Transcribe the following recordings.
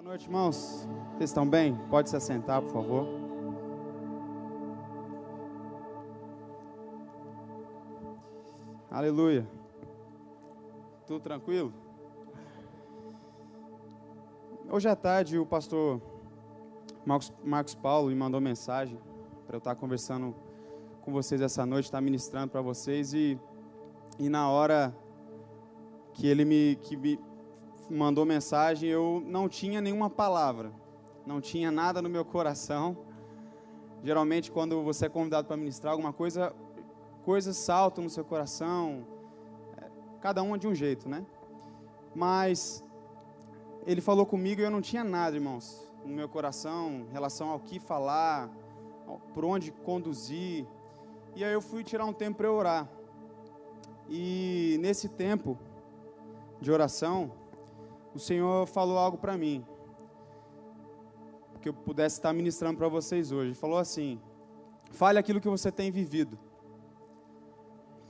Boa noite, irmãos. Vocês estão bem? Pode se assentar, por favor. Aleluia. Tudo tranquilo? Hoje à tarde o pastor Marcos Paulo me mandou mensagem para eu estar conversando com vocês essa noite, estar ministrando para vocês e na hora que ele me mandou mensagem, eu não tinha nenhuma palavra, não tinha nada no meu coração. Geralmente, quando você é convidado para ministrar alguma coisa, coisas saltam no seu coração, cada um de um jeito, né? Mas ele falou comigo e eu não tinha nada, irmãos, no meu coração, em relação ao que falar, por onde conduzir. E aí eu fui tirar um tempo para eu orar. E nesse tempo de oração, o Senhor falou algo para mim, que eu pudesse estar ministrando para vocês hoje. Ele falou assim: fale aquilo que você tem vivido.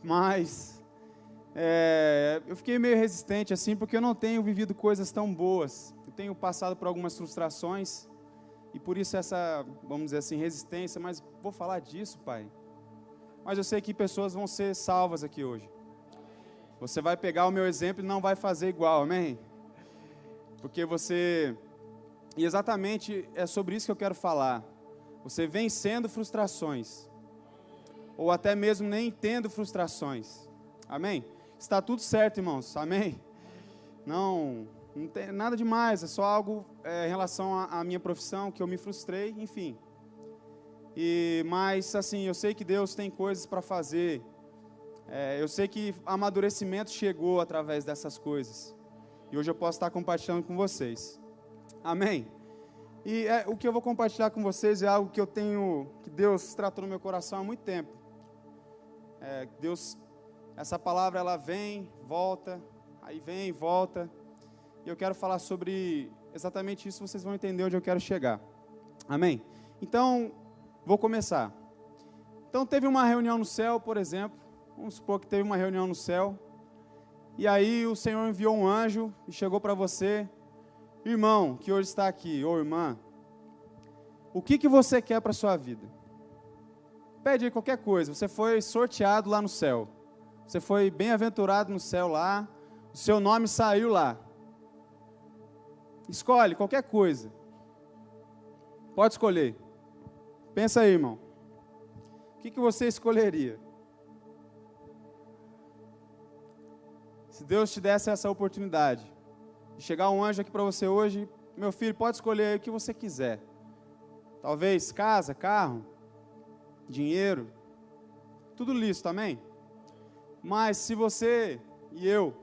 Mas eu fiquei meio resistente assim, porque eu não tenho vivido coisas tão boas. Eu tenho passado por algumas frustrações e por isso essa, vamos dizer assim, resistência. Mas vou falar disso, Pai. Mas eu sei que pessoas vão ser salvas aqui hoje. Você vai pegar o meu exemplo e não vai fazer igual, amém? Porque você... E exatamente é sobre isso que eu quero falar. Você vencendo frustrações. Ou até mesmo nem tendo frustrações. Amém? Está tudo certo, irmãos. Amém? Não tem nada demais. É só algo em relação à minha profissão, que eu me frustrei, enfim. Mas, assim, eu sei que Deus tem coisas para fazer. Eu sei que amadurecimento chegou através dessas coisas. E hoje eu posso estar compartilhando com vocês. Amém? E o que eu vou compartilhar com vocês é algo que que Deus tratou no meu coração há muito tempo. Essa palavra ela vem, volta, aí vem e volta. E eu quero falar sobre exatamente isso, vocês vão entender onde eu quero chegar. Amém? Então, vou começar. Então, teve uma reunião no céu, por exemplo. Vamos supor que teve uma reunião no céu. E aí o Senhor enviou um anjo e chegou para você: irmão, que hoje está aqui, ou irmã, o que você quer para a sua vida? Pede aí qualquer coisa. Você foi sorteado lá no céu. Você foi bem-aventurado no céu lá. O seu nome saiu lá. Escolhe qualquer coisa. Pode escolher. Pensa aí, irmão. O que você escolheria? Se Deus te desse essa oportunidade de chegar um anjo aqui para você hoje: meu filho, pode escolher o que você quiser. Talvez casa, carro, dinheiro, tudo lícito, amém? Mas se você e eu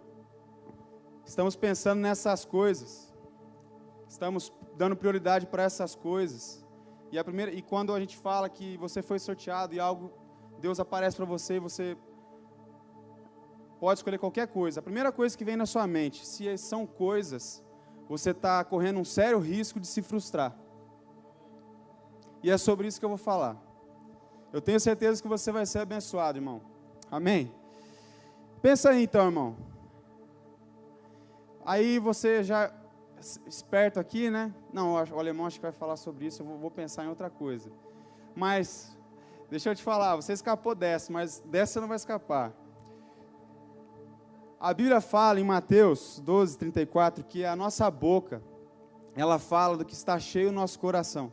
estamos pensando nessas coisas, estamos dando prioridade para essas coisas, e quando a gente fala que você foi sorteado e algo, Deus aparece para você e você pode escolher qualquer coisa, a primeira coisa que vem na sua mente, se são coisas, você está correndo um sério risco de se frustrar. E é sobre isso que eu vou falar. Eu tenho certeza que você vai ser abençoado, irmão. Amém? Pensa aí então, irmão. Aí você já esperto aqui, né? Não, o alemão acho que vai falar sobre isso, eu vou pensar em outra coisa. Mas, deixa eu te falar, você escapou dessa, mas dessa você não vai escapar. A Bíblia fala em Mateus 12:34 que a nossa boca, ela fala do que está cheio no nosso coração.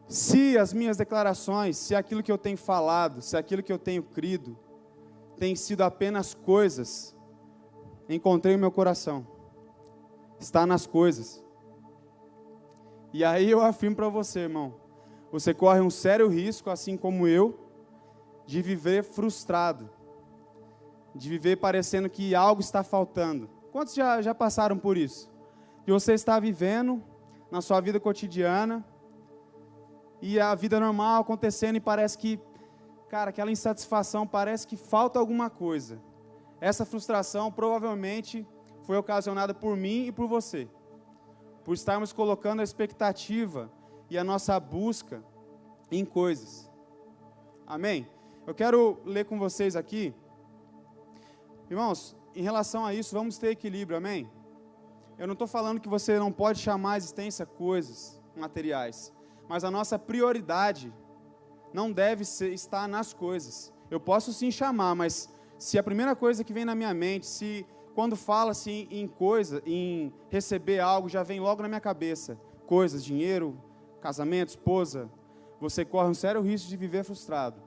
Se as minhas declarações, se aquilo que eu tenho falado, se aquilo que eu tenho crido, tem sido apenas coisas, encontrei o meu coração. Está nas coisas. E aí eu afirmo para você, irmão, você corre um sério risco, assim como eu, de viver frustrado. De viver parecendo que algo está faltando. Quantos já passaram por isso? De você estar vivendo na sua vida cotidiana e a vida normal acontecendo e parece que, cara, aquela insatisfação, parece que falta alguma coisa. Essa frustração provavelmente foi ocasionada por mim e por você. Por estarmos colocando a expectativa e a nossa busca em coisas. Amém? Eu quero ler com vocês aqui. Irmãos, em relação a isso, vamos ter equilíbrio, amém? eu não estou falando que você não pode chamar à existência coisas materiais, mas a nossa prioridade não deve estar nas coisas. Eu posso sim chamar, mas se a primeira coisa que vem na minha mente, se quando fala-se em coisa, em receber algo, já vem logo na minha cabeça, coisas, dinheiro, casamento, esposa, você corre um sério risco de viver frustrado.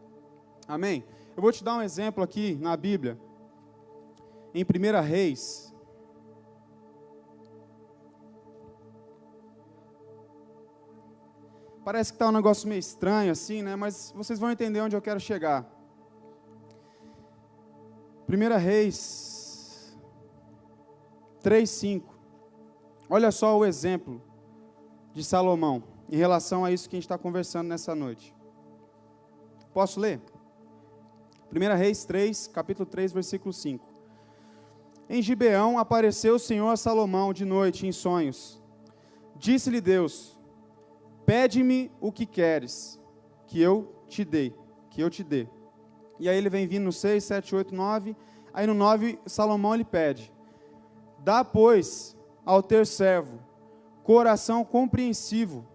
Amém? Eu vou te dar um exemplo aqui na Bíblia, em 1 Reis. Parece que está um negócio meio estranho assim, né? Mas vocês vão entender onde eu quero chegar. 1 Reis 3:5. Olha só o exemplo de Salomão em relação a isso que a gente está conversando nessa noite. Posso ler? 1 Reis 3, capítulo 3, versículo 5. Em Gibeão apareceu o Senhor a Salomão de noite em sonhos. Disse-lhe Deus: pede-me o que queres, que eu te dê. E aí ele vem vindo no 6, 7, 8, 9. Aí no 9, Salomão lhe pede: dá, pois, ao teu servo coração compreensivo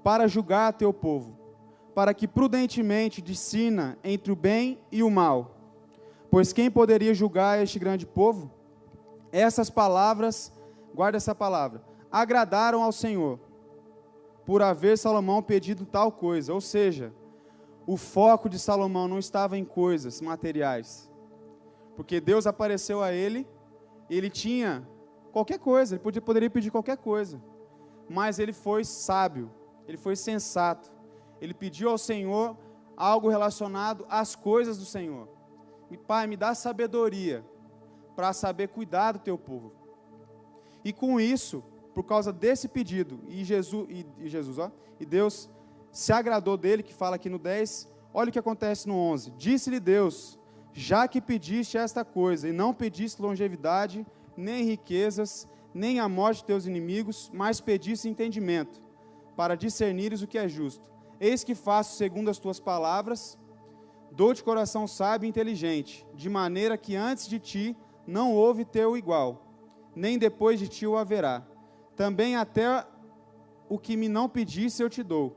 para julgar a teu povo, para que prudentemente discina entre o bem e o mal. Pois quem poderia julgar este grande povo? Essas palavras, guarda essa palavra, agradaram ao Senhor, por haver Salomão pedido tal coisa. Ou seja, o foco de Salomão não estava em coisas materiais, porque Deus apareceu a ele, ele tinha qualquer coisa, ele poderia pedir qualquer coisa, mas ele foi sábio, ele foi sensato, ele pediu ao Senhor algo relacionado às coisas do Senhor. E Pai, me dá sabedoria para saber cuidar do teu povo. E com isso, por causa desse pedido, e Deus se agradou dele, que fala aqui no 10, olha o que acontece no 11. Disse-lhe Deus: já que pediste esta coisa, e não pediste longevidade, nem riquezas, nem a morte de teus inimigos, mas pediste entendimento, para discernires o que é justo. Eis que faço segundo as tuas palavras, dou-te coração sábio e inteligente, de maneira que antes de ti não houve teu igual, nem depois de ti o haverá. Também até o que me não pedisse eu te dou,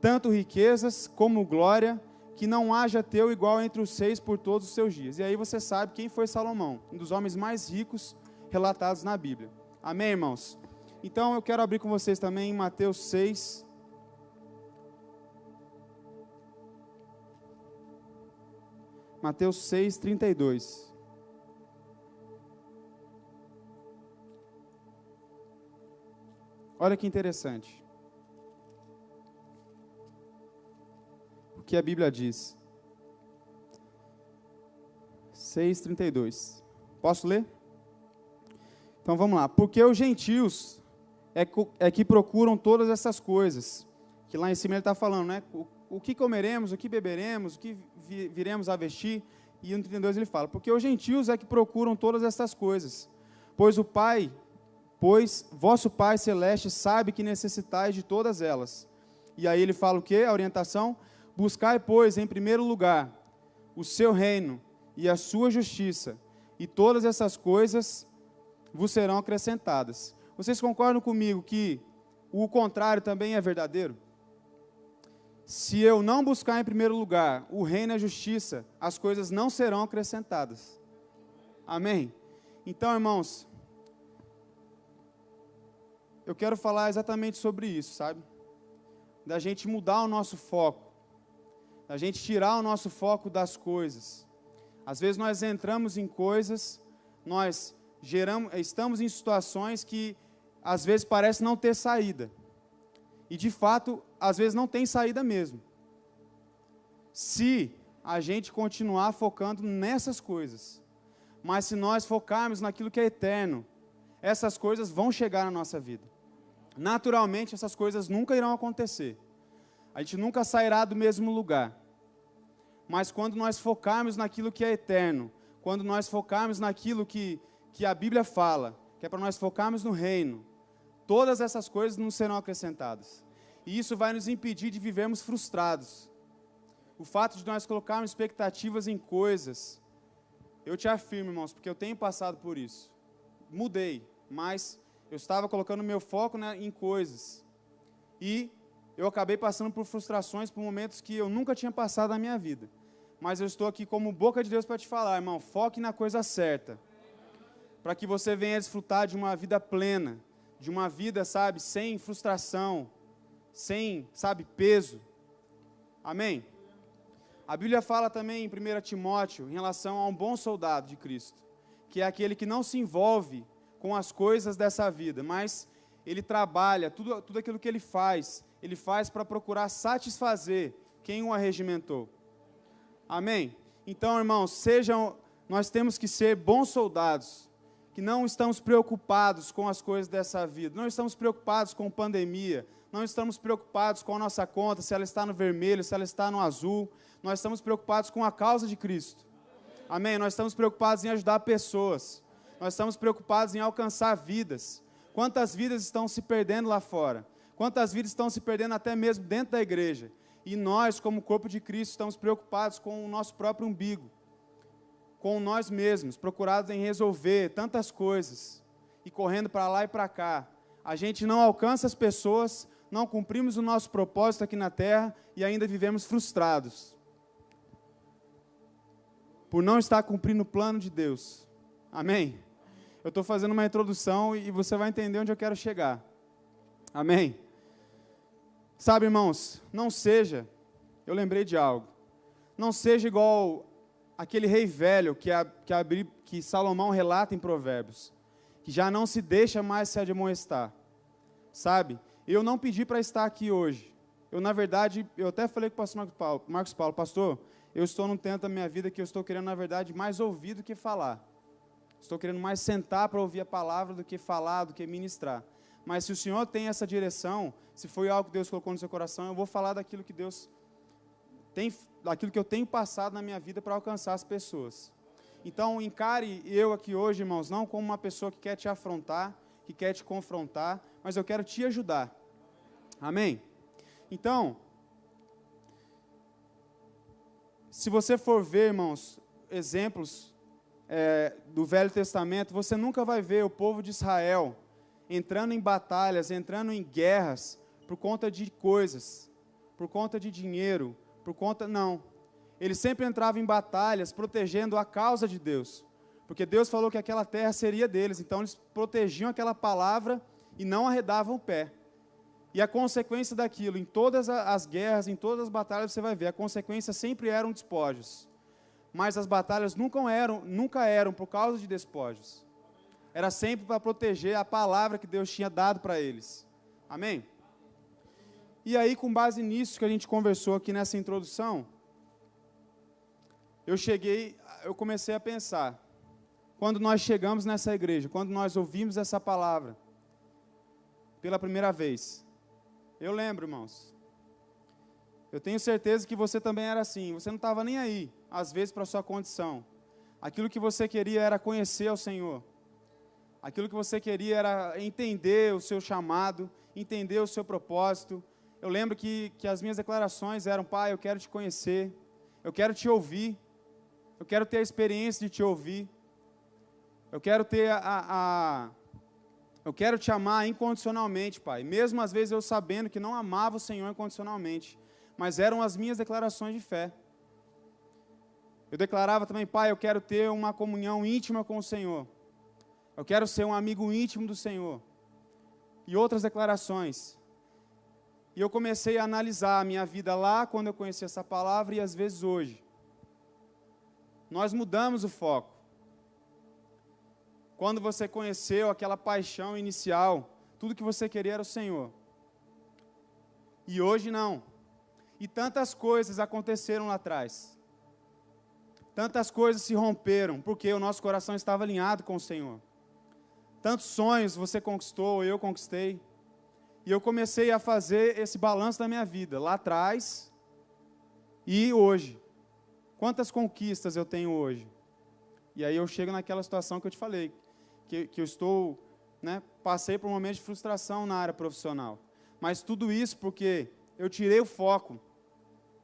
tanto riquezas como glória, que não haja teu igual entre os 6 por todos os seus dias. E aí você sabe quem foi Salomão, um dos homens mais ricos relatados na Bíblia. Amém, irmãos? Então eu quero abrir com vocês também em Mateus 6. Mateus 6, 32. Olha que interessante. O que a Bíblia diz. 6:32. Posso ler? Então vamos lá. Porque os gentios é que procuram todas essas coisas. Que lá em cima ele está falando, né? O que comeremos, o que beberemos, o que viremos a vestir. E no 32 ele fala: porque os gentios é que procuram todas essas coisas. Pois vosso Pai Celeste sabe que necessitais de todas elas. E aí ele fala o quê? A orientação: buscai, pois, em primeiro lugar, o seu reino e a sua justiça, e todas essas coisas vos serão acrescentadas. Vocês concordam comigo que o contrário também é verdadeiro? Se eu não buscar em primeiro lugar o reino e a justiça, as coisas não serão acrescentadas. Amém? Então, irmãos, eu quero falar exatamente sobre isso, sabe? Da gente mudar o nosso foco, da gente tirar o nosso foco das coisas. Às vezes nós entramos em coisas, estamos em situações que às vezes parece não ter saída. E de fato, às vezes não tem saída mesmo. Se a gente continuar focando nessas coisas. Mas se nós focarmos naquilo que é eterno, essas coisas vão chegar na nossa vida. Naturalmente, essas coisas nunca irão acontecer. A gente nunca sairá do mesmo lugar. Mas quando nós focarmos naquilo que é eterno, quando nós focarmos naquilo que a Bíblia fala, que é para nós focarmos no reino, todas essas coisas nos serão acrescentadas. E isso vai nos impedir de vivermos frustrados. O fato de nós colocarmos expectativas em coisas, eu te afirmo, irmãos, porque eu tenho passado por isso. Mudei, mas Eu estava colocando meu foco, né, em coisas. E eu acabei passando por frustrações, por momentos que eu nunca tinha passado na minha vida. Mas eu estou aqui como boca de Deus para te falar, irmão, foque na coisa certa. Para que você venha desfrutar de uma vida plena, de uma vida, sabe, sem frustração, sem, sabe, peso. Amém? A Bíblia fala também em 1 Timóteo, em relação a um bom soldado de Cristo, que é aquele que não se envolve com as coisas dessa vida, mas ele trabalha, tudo aquilo que ele faz para procurar satisfazer quem o arregimentou. Amém? Então, irmãos, nós temos que ser bons soldados, que não estamos preocupados com as coisas dessa vida, não estamos preocupados com pandemia, não estamos preocupados com a nossa conta, se ela está no vermelho, se ela está no azul, nós estamos preocupados com a causa de Cristo. Amém? Nós estamos preocupados em ajudar pessoas, nós estamos preocupados em alcançar vidas. Quantas vidas estão se perdendo lá fora? Quantas vidas estão se perdendo até mesmo dentro da igreja? E nós, como corpo de Cristo, estamos preocupados com o nosso próprio umbigo, com nós mesmos, procurados em resolver tantas coisas, e correndo para lá e para cá. A gente não alcança as pessoas, não cumprimos o nosso propósito aqui na terra, e ainda vivemos frustrados, por não estar cumprindo o plano de Deus. Amém? Eu estou fazendo uma introdução, e você vai entender onde eu quero chegar. Amém? Sabe, irmãos, eu lembrei de algo, não seja igual aquele rei velho que Salomão relata em Provérbios, que já não se deixa mais se admoestar, sabe? Eu não pedi para estar aqui hoje, na verdade, eu até falei com o pastor Marcos Paulo, pastor, eu estou num tempo da minha vida que eu estou querendo, na verdade, mais ouvir do que falar, estou querendo mais sentar para ouvir a palavra do que falar, do que ministrar. Mas se o Senhor tem essa direção, se foi algo que Deus colocou no seu coração, eu vou falar daquilo que Deus tem, daquilo que eu tenho passado na minha vida para alcançar as pessoas. Então, encare eu aqui hoje, irmãos, não como uma pessoa que quer te afrontar, que quer te confrontar, mas eu quero te ajudar. Amém? Então, se você for ver, irmãos, exemplos do Velho Testamento, você nunca vai ver o povo de Israel entrando em batalhas, entrando em guerras, por conta de coisas, por conta de dinheiro, não. Eles sempre entravam em batalhas, protegendo a causa de Deus, porque Deus falou que aquela terra seria deles, então eles protegiam aquela palavra e não arredavam o pé. E a consequência daquilo, em todas as guerras, em todas as batalhas, você vai ver, a consequência sempre eram despojos, mas as batalhas nunca eram por causa de despojos. Era sempre para proteger a palavra que Deus tinha dado para eles. Amém? E aí, com base nisso que a gente conversou aqui nessa introdução, eu comecei a pensar, quando nós chegamos nessa igreja, quando nós ouvimos essa palavra, pela primeira vez, eu lembro, irmãos, eu tenho certeza que você também era assim, você não estava nem aí, às vezes, para a sua condição. Aquilo que você queria era conhecer o Senhor. Aquilo que você queria era entender o seu chamado, entender o seu propósito. Eu lembro que as minhas declarações eram, pai, eu quero te conhecer, eu quero te ouvir, eu quero ter a experiência de te ouvir, eu quero ter eu quero te amar incondicionalmente, pai, mesmo às vezes eu sabendo que não amava o Senhor incondicionalmente, mas eram as minhas declarações de fé. Eu declarava também, pai, eu quero ter uma comunhão íntima com o Senhor, eu quero ser um amigo íntimo do Senhor, e outras declarações. E eu comecei a analisar a minha vida lá, quando eu conheci essa palavra, e às vezes hoje. Nós mudamos o foco. Quando você conheceu aquela paixão inicial, tudo que você queria era o Senhor. E hoje não. E tantas coisas aconteceram lá atrás. Tantas coisas se romperam, porque o nosso coração estava alinhado com o Senhor. Tantos sonhos você conquistou, eu conquistei. E eu comecei a fazer esse balanço da minha vida, lá atrás e hoje. Quantas conquistas eu tenho hoje? E aí eu chego naquela situação que eu te falei, que eu estou, passei por um momento de frustração na área profissional. Mas tudo isso porque eu tirei o foco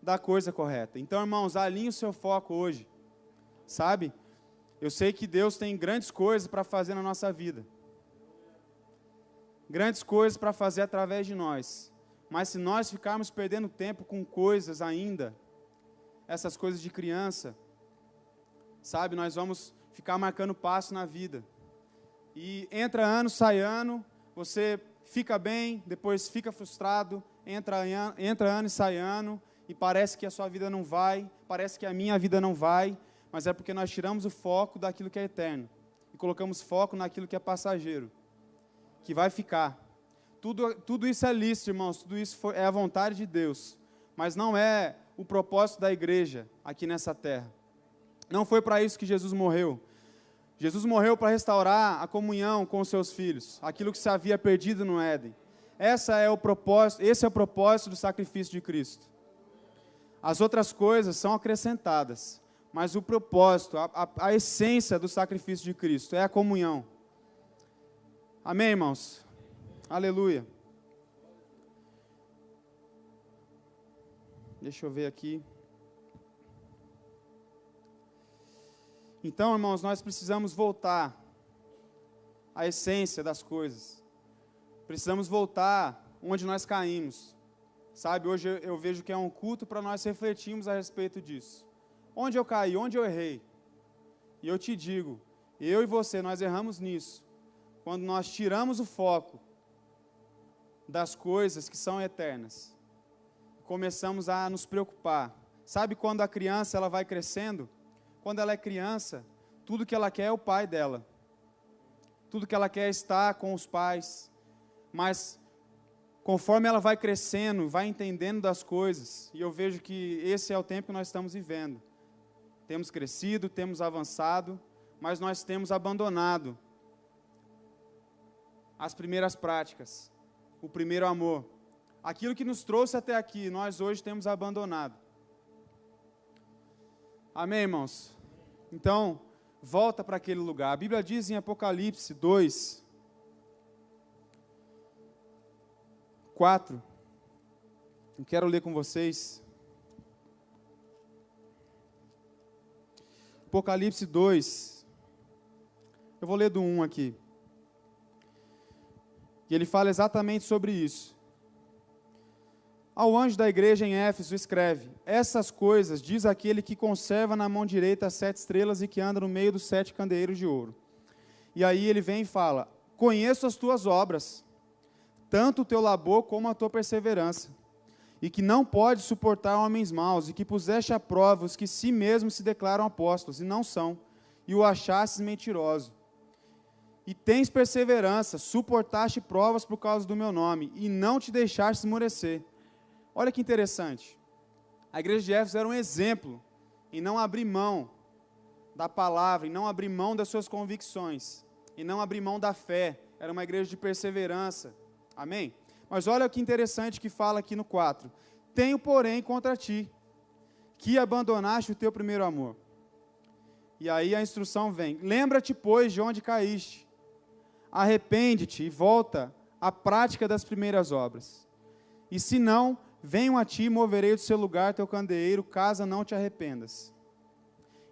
da coisa correta. Então, irmãos, alinhe o seu foco hoje, sabe? Eu sei que Deus tem grandes coisas para fazer na nossa vida. grandes coisas para fazer através de nós. Mas se nós ficarmos perdendo tempo com coisas ainda, essas coisas de criança, sabe, nós vamos ficar marcando passo na vida. E entra ano, sai ano, você fica bem, depois fica frustrado, entra ano e sai ano, e parece que a sua vida não vai, parece que a minha vida não vai, mas é porque nós tiramos o foco daquilo que é eterno, e colocamos foco naquilo que é passageiro, que vai ficar. Tudo isso é lícito, irmãos, tudo isso é a vontade de Deus, mas não é o propósito da igreja aqui nessa terra. Não foi para isso que Jesus morreu. Jesus morreu para restaurar a comunhão com os seus filhos, aquilo que se havia perdido no Éden. Esse é o propósito do sacrifício de Cristo. As outras coisas são acrescentadas, mas o propósito, a essência do sacrifício de Cristo é a comunhão. Amém, irmãos? Aleluia. Deixa eu ver aqui. Então, irmãos, nós precisamos voltar à essência das coisas. Precisamos voltar onde nós caímos. Sabe, hoje eu vejo que é um culto para nós refletirmos a respeito disso. Onde eu caí, onde eu errei. E eu te digo, eu e você, nós erramos nisso. Quando nós tiramos o foco das coisas que são eternas. Começamos a nos preocupar. Sabe quando a criança ela vai crescendo? Quando ela é criança, tudo que ela quer é o pai dela. Tudo que ela quer é estar com os pais. Mas, conforme ela vai crescendo, vai entendendo das coisas, e eu vejo que esse é o tempo que nós estamos vivendo. Temos crescido, temos avançado, mas nós temos abandonado as primeiras práticas, o primeiro amor. Aquilo que nos trouxe até aqui, nós hoje temos abandonado. Amém, irmãos? Então, volta para aquele lugar. A Bíblia diz em Apocalipse 2, 4. Eu quero ler com vocês. Apocalipse 2. Eu vou ler do 1 aqui. E ele fala exatamente sobre isso. Ao anjo da igreja em Éfeso escreve: essas coisas diz aquele que conserva na mão direita as 7 estrelas e que anda no meio dos 7 candeeiros de ouro. E aí ele vem e fala: conheço as tuas obras, tanto o teu labor como a tua perseverança, e que não podes suportar homens maus, e que puseste à prova os que si mesmos se declaram apóstolos, e não são, e o achastes mentiroso. E tens perseverança, suportaste provas por causa do meu nome, e não te deixaste esmorecer. Olha que interessante. A igreja de Éfeso era um exemplo em não abrir mão da palavra, em não abrir mão das suas convicções, em não abrir mão da fé. Era uma igreja de perseverança. Amém? Mas olha que interessante que fala aqui no 4. Tenho, porém, contra ti, que abandonaste o teu primeiro amor. E aí a instrução vem. Lembra-te, pois, de onde caíste. Arrepende-te e volta à prática das primeiras obras. E se não, venho a ti e moverei do seu lugar teu candeeiro, caso não te arrependas.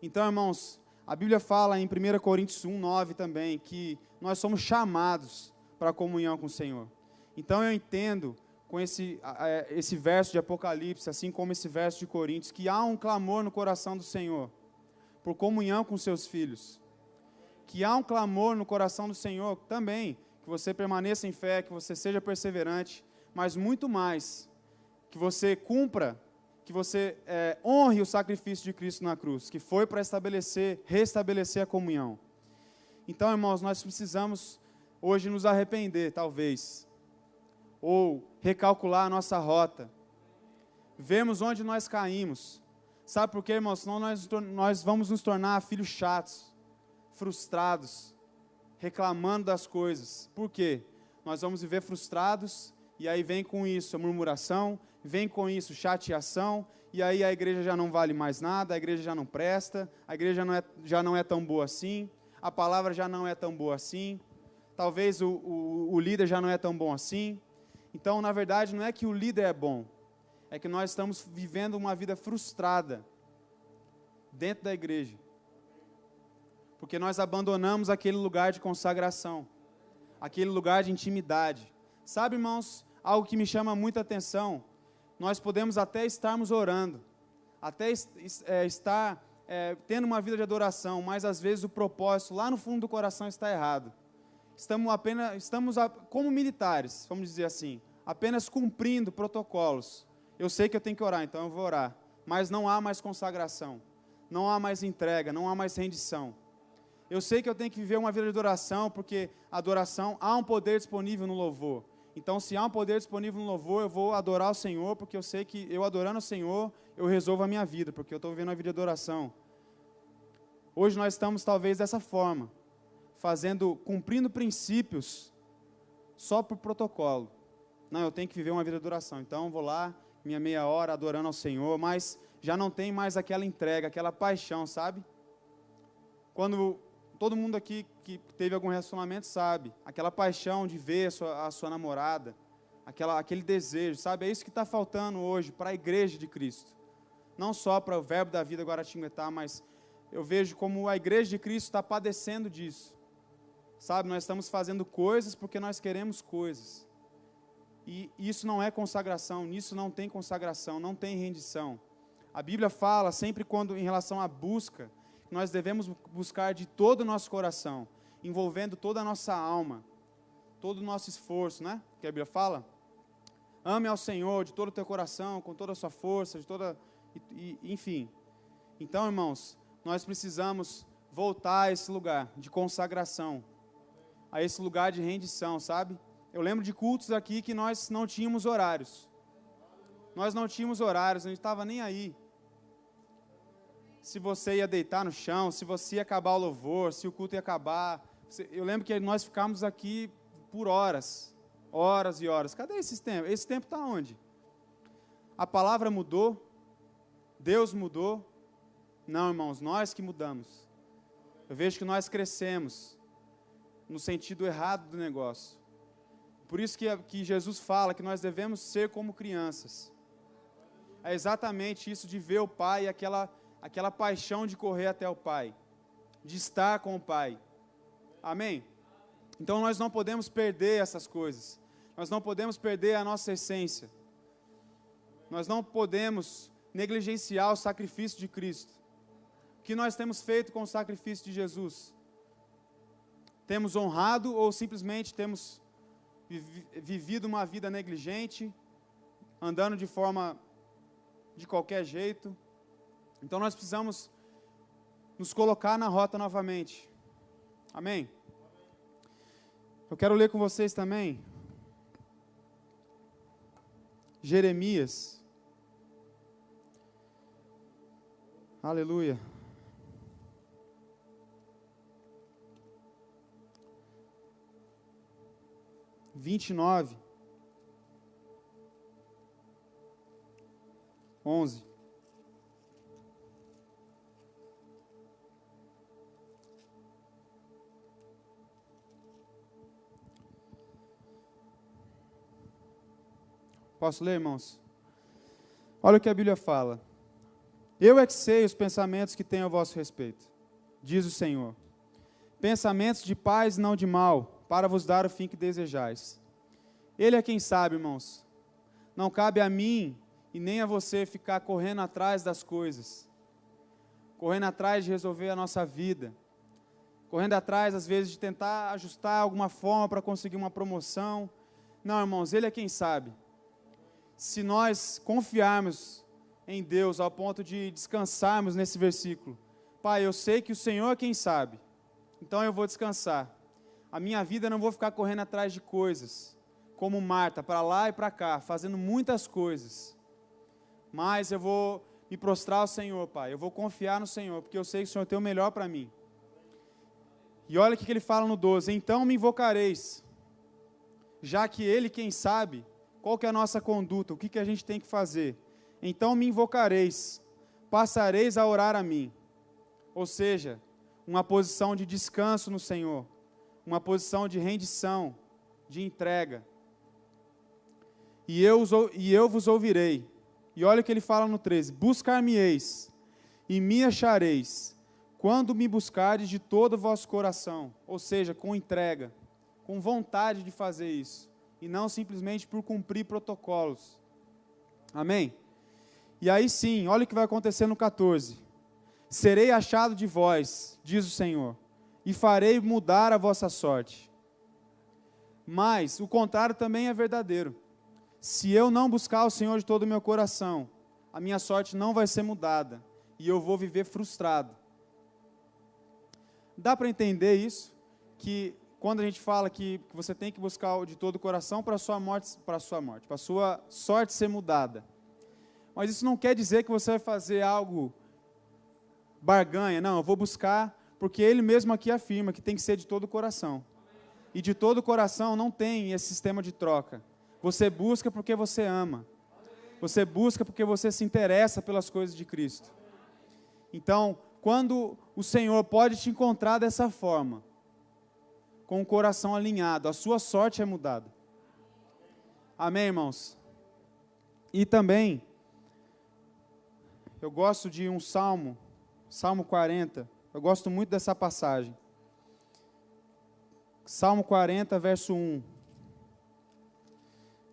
Então, irmãos, a Bíblia fala em 1 Coríntios 1, 9 também, que nós somos chamados para a comunhão com o Senhor. Então eu entendo com esse verso de Apocalipse, assim como esse verso de Coríntios, que há um clamor no coração do Senhor, por comunhão com seus filhos. Que há um clamor no coração do Senhor também, que você permaneça em fé, que você seja perseverante, mas muito mais, que você cumpra, que você honre o sacrifício de Cristo na cruz, que foi para restabelecer a comunhão. Então, irmãos, nós precisamos hoje nos arrepender, talvez, ou recalcular a nossa rota, vermos onde nós caímos. Sabe por quê, irmãos? Senão nós vamos nos tornar filhos chatos, frustrados, reclamando das coisas. Por quê? Nós vamos viver frustrados, e aí vem com isso a murmuração, vem com isso chateação, e aí a igreja já não vale mais nada, a igreja já não presta, a igreja já não é tão boa assim, a palavra já não é tão boa assim, talvez o líder já não é tão bom assim. Então, na verdade, não é que o líder é bom, é que nós estamos vivendo uma vida frustrada dentro da igreja, porque nós abandonamos aquele lugar de consagração, aquele lugar de intimidade. Sabe, irmãos, algo que me chama muita atenção, nós podemos até estarmos orando, até estar tendo uma vida de adoração, mas às vezes o propósito lá no fundo do coração está errado. Estamos como militares, vamos dizer assim, apenas cumprindo protocolos. Eu sei que eu tenho que orar, então eu vou orar, mas não há mais consagração, não há mais entrega, não há mais rendição. Eu sei que eu tenho que viver uma vida de adoração, porque adoração, há um poder disponível no louvor. Então, se há um poder disponível no louvor, eu vou adorar o Senhor, porque eu sei que eu adorando o Senhor, eu resolvo a minha vida, porque eu estou vivendo uma vida de adoração. Hoje nós estamos talvez dessa forma, cumprindo princípios só por protocolo. Não, eu tenho que viver uma vida de adoração, então eu vou lá, minha meia hora adorando ao Senhor, mas já não tem mais aquela entrega, aquela paixão, sabe? Quando todo mundo aqui que teve algum relacionamento sabe, aquela paixão de ver a sua namorada, aquele desejo, sabe? É isso que está faltando hoje para a igreja de Cristo. Não só para o Verbo da Vida Guaratinguetá, mas eu vejo como a igreja de Cristo está padecendo disso. Sabe, nós estamos fazendo coisas porque nós queremos coisas. E isso não é consagração, nisso não tem consagração, não tem rendição. A Bíblia fala sempre em relação à busca, nós devemos buscar de todo o nosso coração, envolvendo toda a nossa alma, todo o nosso esforço, né? Que a Bíblia fala. Ame ao Senhor de todo o teu coração, com toda a sua força, enfim. Então, irmãos, nós precisamos voltar a esse lugar de consagração, a esse lugar de rendição, sabe? Eu lembro de cultos aqui que nós não tínhamos horários. Nós não tínhamos horários, a gente estava nem aí. Se você ia deitar no chão, se você ia acabar o louvor, se o culto ia acabar. Eu lembro que nós ficávamos aqui por horas, horas e horas. Cadê esse tempo? Esse tempo está onde? A palavra mudou? Deus mudou? Não, irmãos, nós que mudamos. Eu vejo que nós crescemos no sentido errado do negócio. Por isso que Jesus fala que nós devemos ser como crianças. É exatamente isso de ver o Pai, aquela paixão de correr até o Pai, de estar com o Pai. Amém? Então nós não podemos perder essas coisas. Nós não podemos perder a nossa essência. Nós não podemos negligenciar o sacrifício de Cristo. O que nós temos feito com o sacrifício de Jesus? Temos honrado ou simplesmente temos vivido uma vida negligente, andando de qualquer jeito? Então nós precisamos nos colocar na rota novamente. Amém? Eu quero ler com vocês também Jeremias. Aleluia. Vinte e 11. Posso ler, irmãos? Olha o que a Bíblia fala. Eu é que sei os pensamentos que tenho a vosso respeito, diz o Senhor. Pensamentos de paz e não de mal, para vos dar o fim que desejais. Ele é quem sabe, irmãos. Não cabe a mim e nem a você ficar correndo atrás das coisas, correndo atrás de resolver a nossa vida, correndo atrás, às vezes, de tentar ajustar alguma forma para conseguir uma promoção. Não, irmãos, Ele é quem sabe. Se nós confiarmos em Deus ao ponto de descansarmos nesse versículo, Pai, eu sei que o Senhor é quem sabe, então eu vou descansar. A minha vida não vou ficar correndo atrás de coisas, como Marta, para lá e para cá, fazendo muitas coisas, mas eu vou me prostrar ao Senhor, Pai, eu vou confiar no Senhor, porque eu sei que o Senhor tem o melhor para mim. E olha o que ele fala no 12, então me invocareis, já que Ele, quem sabe, qual que é a nossa conduta, o que a gente tem que fazer? Então me invocareis, passareis a orar a mim. Ou seja, uma posição de descanso no Senhor, uma posição de rendição, de entrega. E eu vos ouvirei. E olha o que ele fala no 13, buscar-me-eis e me achareis, quando me buscardes de todo o vosso coração, ou seja, com entrega, com vontade de fazer isso, e não simplesmente por cumprir protocolos. Amém? E aí sim, olha o que vai acontecer no 14. Serei achado de vós, diz o Senhor, e farei mudar a vossa sorte. Mas o contrário também é verdadeiro. Se eu não buscar o Senhor de todo o meu coração, a minha sorte não vai ser mudada, e eu vou viver frustrado. Dá para entender isso? Que quando a gente fala que você tem que buscar de todo o coração para a sua sorte ser mudada. Mas isso não quer dizer que você vai fazer algo barganha. Não, eu vou buscar, porque ele mesmo aqui afirma que tem que ser de todo o coração. E de todo o coração não tem esse sistema de troca. Você busca porque você ama. Você busca porque você se interessa pelas coisas de Cristo. Então, quando o Senhor pode te encontrar dessa forma, com o coração alinhado, a sua sorte é mudada. Amém, irmãos? E também, eu gosto de um salmo, Salmo 40, eu gosto muito dessa passagem. Salmo 40, verso 1.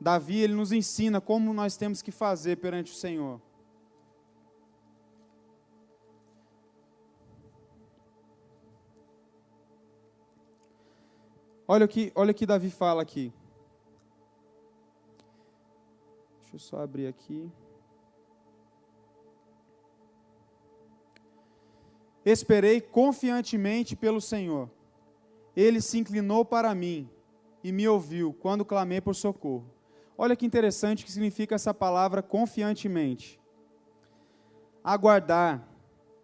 Davi, ele nos ensina como nós temos que fazer perante o Senhor. Olha o que Davi fala aqui. Deixa eu só abrir aqui. Esperei confiantemente pelo Senhor. Ele se inclinou para mim e me ouviu quando clamei por socorro. Olha que interessante que significa essa palavra confiantemente. Aguardar,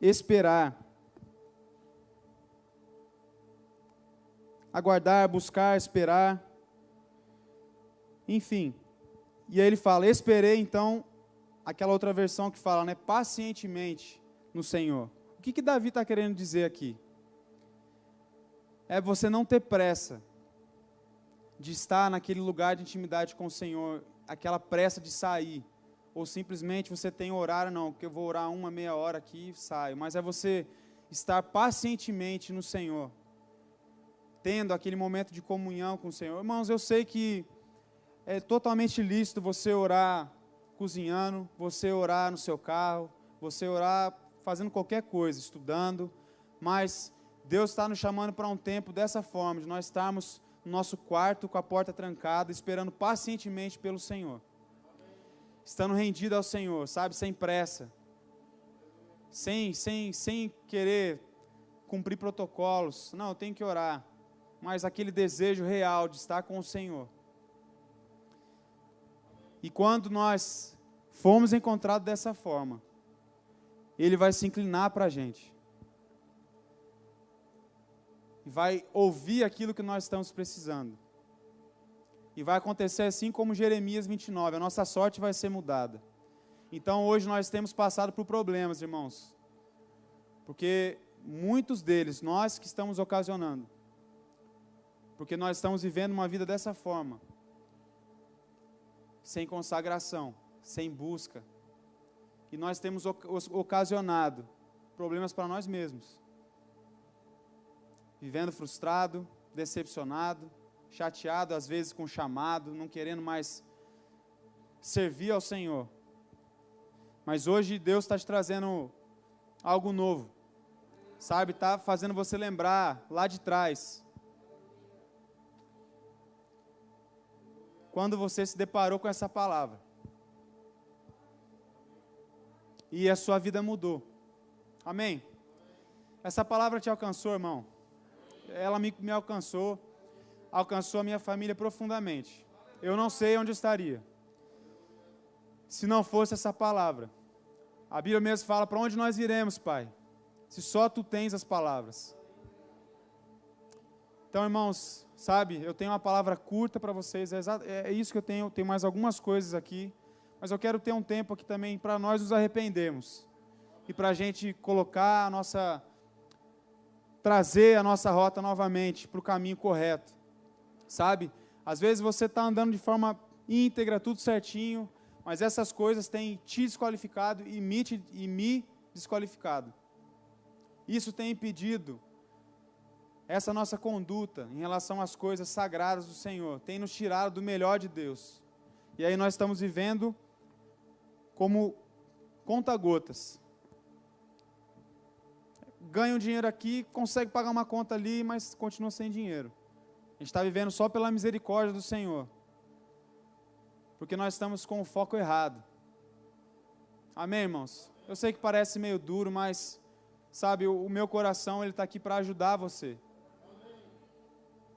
esperar. Aguardar, buscar, esperar. Enfim. E aí ele fala, esperei então, aquela outra versão que fala, né, pacientemente no Senhor. O que Davi está querendo dizer aqui? É você não ter pressa de estar naquele lugar de intimidade com o Senhor, aquela pressa de sair, ou simplesmente você tem horário, não, porque eu vou orar meia hora aqui e saio, mas é você estar pacientemente no Senhor, tendo aquele momento de comunhão com o Senhor. Irmãos, eu sei que é totalmente lícito você orar cozinhando, você orar no seu carro, você orar fazendo qualquer coisa, estudando, mas Deus está nos chamando para um tempo dessa forma, de nós estarmos no nosso quarto com a porta trancada, esperando pacientemente pelo Senhor. Estando rendido ao Senhor, sabe, sem pressa, sem querer cumprir protocolos. Não, eu tenho que orar, mas aquele desejo real de estar com o Senhor. E quando nós fomos encontrados dessa forma, Ele vai se inclinar para a gente. E vai ouvir aquilo que nós estamos precisando. E vai acontecer assim como Jeremias 29, a nossa sorte vai ser mudada. Então hoje nós temos passado por problemas, irmãos. Porque muitos deles, nós que estamos ocasionando. Porque nós estamos vivendo uma vida dessa forma. Sem consagração, sem busca. E nós temos ocasionado problemas para nós mesmos. Vivendo frustrado, decepcionado, chateado, às vezes com chamado, não querendo mais servir ao Senhor. Mas hoje Deus está te trazendo algo novo. Sabe, está fazendo você lembrar lá de trás. Quando você se deparou com essa palavra. E a sua vida mudou. Amém? Essa palavra te alcançou, irmão? Ela me alcançou a minha família profundamente. Eu não sei onde estaria se não fosse essa palavra. A Bíblia mesmo fala, para onde nós iremos, Pai? Se só Tu tens as palavras. Então, irmãos, sabe, eu tenho uma palavra curta para vocês, é isso que eu tenho mais algumas coisas aqui, mas eu quero ter um tempo aqui também para nós nos arrependermos e para a gente colocar trazer a nossa rota novamente para o caminho correto, sabe? Às vezes você está andando de forma íntegra, tudo certinho, mas essas coisas têm te desqualificado e me desqualificado. Isso tem impedido essa nossa conduta em relação às coisas sagradas do Senhor tem nos tirado do melhor de Deus. E aí nós estamos vivendo como conta-gotas. Ganha um dinheiro aqui, consegue pagar uma conta ali, mas continua sem dinheiro. A gente está vivendo só pela misericórdia do Senhor. Porque nós estamos com o foco errado. Amém, irmãos? Eu sei que parece meio duro, mas, sabe, o meu coração, ele está aqui para ajudar você.